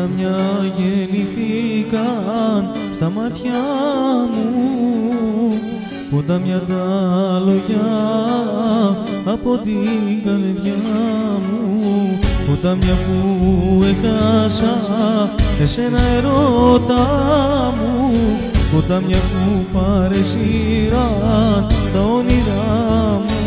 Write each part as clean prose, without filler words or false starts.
ποτάμια γεννηθήκαν στα μάτια μου, ποτάμια τα λόγια από την καρδιά μου, ποτάμια που έχασα εσένα ερώτα μου, ποτάμια που παρεσύραν τα όνειρά μου.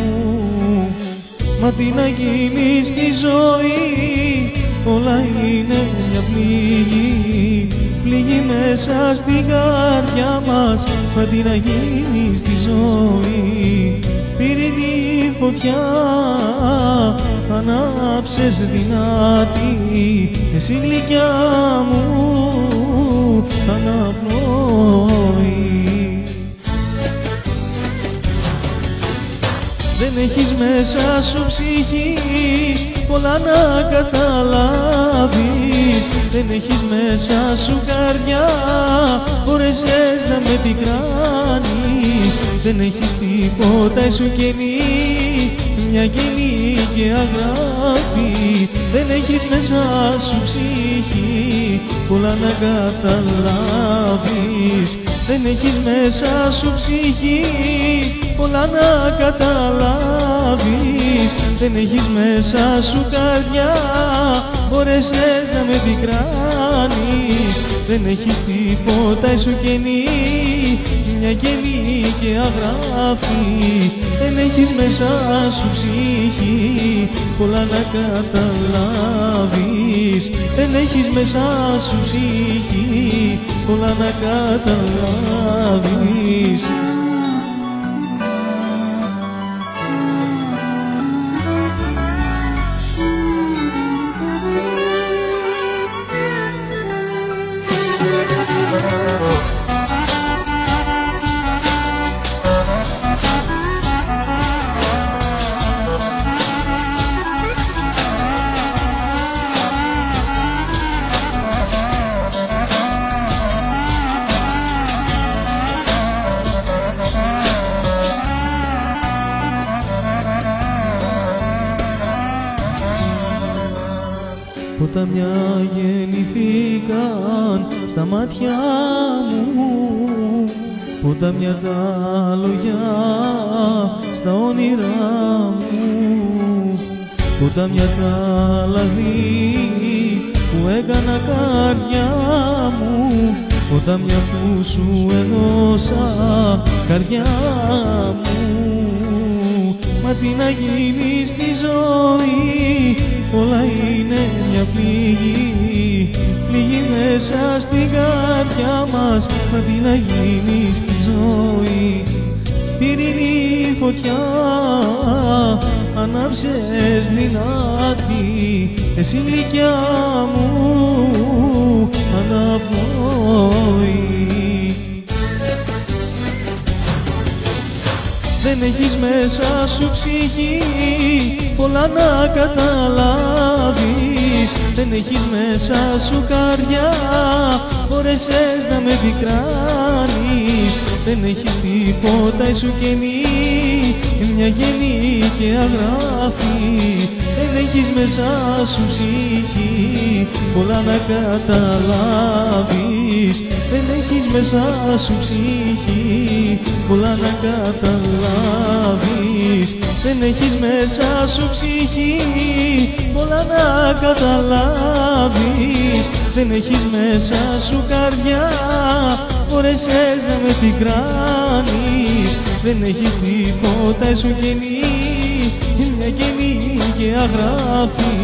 Μα τι να γίνει στη ζωή, όλα είναι μια πληγή, πληγή μέσα στην καρδιά μας. Μα τι να γίνει στη ζωή, πυρηνή φωτιά ανάψες δυνατή, εσύ γλυκιά μου αναπνοή. Δεν έχεις μέσα σου ψυχή πολλά να καταλάβεις, δεν έχεις μέσα σου καρδιά, μπόρεσες να με πικράνεις, δεν έχεις τίποτα, σου κενή, μια κενή και αγράφη, δεν έχεις μέσα σου ψυχή πολλά να καταλάβεις, δεν έχεις μέσα σου ψυχή πολλά να καταλάβεις, δεν έχεις μέσα σου καρδιά, μπόρεσες να με πικράνεις, δεν έχεις τίποτα, σου κενή, μια κενή και αγράφη, δεν έχεις μέσα σου ψυχή πολλά να καταλάβεις, δεν έχεις μέσα σου ψυχή πολλά να καταλάβεις. Ποτάμια γεννηθήκαν στα μάτια μου, ποτάμια τα λόγια στα όνειρά μου, ποτάμια τα λαθή που έκανα καρδιά μου, ποτάμια που σου έδωσα καρδιά μου. Μα τι να γίνει στη ζωή, όλα είναι μια πληγή, πληγή μέσα στην καρδιά μας. Μα τι να γίνει στη ζωή, πυρηνή φωτιά ανάψες δυνατή, εσύ γλυκιά μου αναπνοή. Δεν έχεις μέσα σου ψυχή πολλά να καταλάβεις, δεν έχεις μέσα σου καρδιά, μπόρεσες να με πικράνεις, δεν έχεις τίποτα, σου κενή, μια κενή και αγράφη, δεν έχεις μέσα σου ψυχή πολλά να καταλάβεις, δεν έχεις μέσα σου ψυχή πολλά να καταλάβεις, δεν έχεις μέσα σου ψυχή πολλά να καταλάβεις, δεν έχεις μέσα σου καρδιά, μπόρεσες να με πικράνεις, δεν έχεις τίποτα, σου κενή, μια κενή και αγράφη,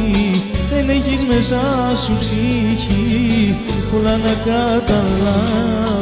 δεν έχεις μέσα σου ψυχή πολλά να καταλάβεις.